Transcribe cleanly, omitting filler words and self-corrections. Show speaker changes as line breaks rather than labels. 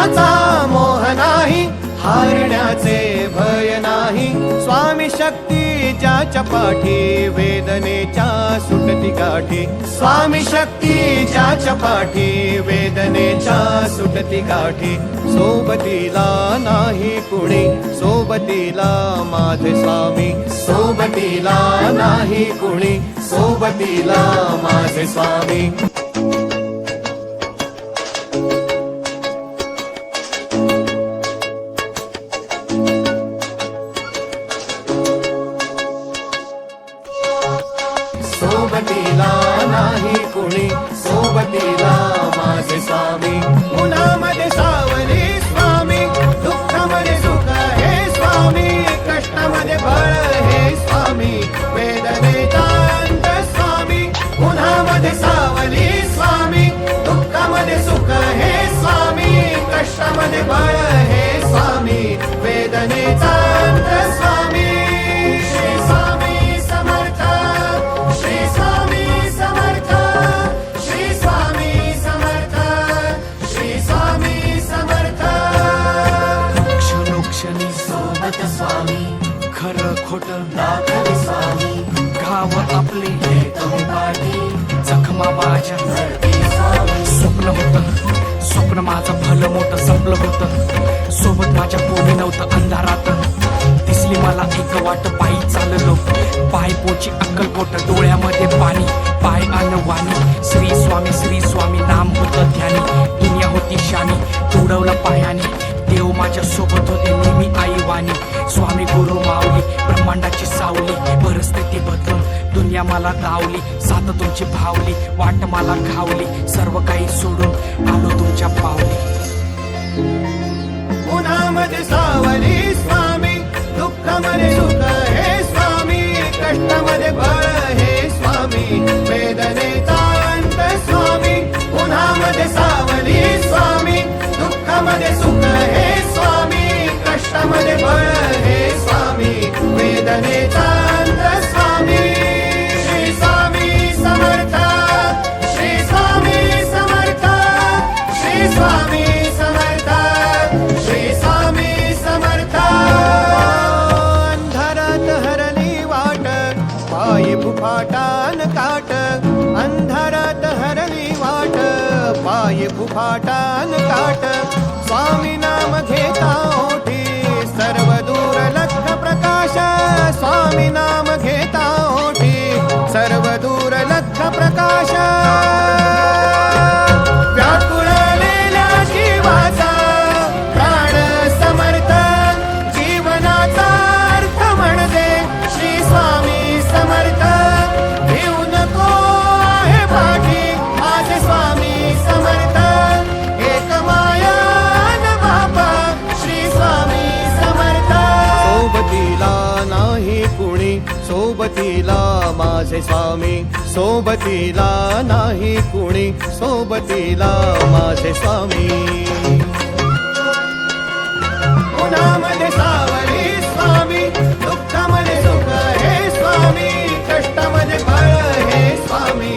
जिंकण्याचा मोह नाही, हारण्याचे भय नाही. स्वामी शक्ती ज्याच्या पाठी, वेदनेच्या सुटती गाठी. स्वामी शक्ती ज्याच्या पाठी, वेदनेच्या सुटती गाठी. सोबतीला नाही कुणी, सोबतीला माझे स्वामी. सोबतीला नाही कुणी, सोबतीला माझे स्वामी. सोबतीला नाही कुणी, सोबतीला माझे स्वामी. उन्हामध्ये सावली स्वामी, दुःखामध्ये सुख हे स्वामी, कष्टामध्ये बळ हे स्वामी, वेदनेचा अंत स्वामी. उन्हामध्ये सावली स्वामी, दुःखामध्ये सुख हे स्वामी, कष्टामध्ये बळ हे स्वामी, वेदनेचा अंत स्वामी. श्री स्वामी समर्थ, श्री स्वामी समर्थ, श्री स्वामी समर्थ, श्री स्वामी समर्थ.
क्षणोक्षणी
सोबत स्वामी,
खरं खोटं
दाखवे स्वामी.
गाव आपले
हे तुम्ही पाठी,
जखमा माझ्या.
धरती स्वामी.
स्वप्न होतं, स्वप्न माझं भलं मोठं संपलं होतं. सोबत माझ्या कोणी नव्हतं अंधारात. दिसली मला एक वाट, पायी चाललो, पाय पोची अक्कलकोट, डोळ्यामध्ये पाणी, पाय अनवाणी. श्री स्वामी नाम होतं ध्यानी. दुनिया होती शानी, तुडवलं पायाने. देव माझ्या सोबत होते नेहमी आईवानी. स्वामी गुरु माऊली, ब्रह्मांडाची सावली. परिस्थिती बदलून दुनिया मला धावली. साथ तुमची भावली, वाट मला घावली. सर्व काही सोडून आलो तुमच्या पावली.
उन्हामध्ये सावली स्वामी, दुःखामध्ये सुख हे स्वामी, कष्टामध्ये बळ हे स्वामी, वेदनेचा अंत स्वामी. उन्हामध्ये सावली स्वामी, दुःखामध्ये सुख हे स्वामी, कष्टामध्ये बळ हे स्वामी, वेदनेचा अंत स्वामी. श्री स्वामी समर्थ, श्री स्वामी समर्थ, श्री स्वामी समर्थ, श्री स्वामी समर्थ. अंधारात हरली वाट, पायी फुफाटान काट. अंधारात हरली वाट, पायी फुफाटान काट. स्वामी नाम घेता ओठी, सर्व दूर लख प्रकाश. स्वामी नाम घेता ओठी, सर्व दूर लख प्रकाश. व्याकुळलेल्या जीवाचा प्राण समर्थ, जीवनाचा अर्थ म्हणजे श्री स्वामी समर्थ. घेऊ नको आहे पाठी, माझे स्वामी समर्थ. एक माया न बापा, श्री स्वामी समर्थ. सोबतीला नाही कुणी, सोबतीला माझे स्वामी. सोबतीला नाही कुणी, सोबतीला माझे स्वामी. उन्हामध्ये सावली स्वामी, दुःखामध्ये सुख हे स्वामी, कष्टामध्ये बळ हे स्वामी,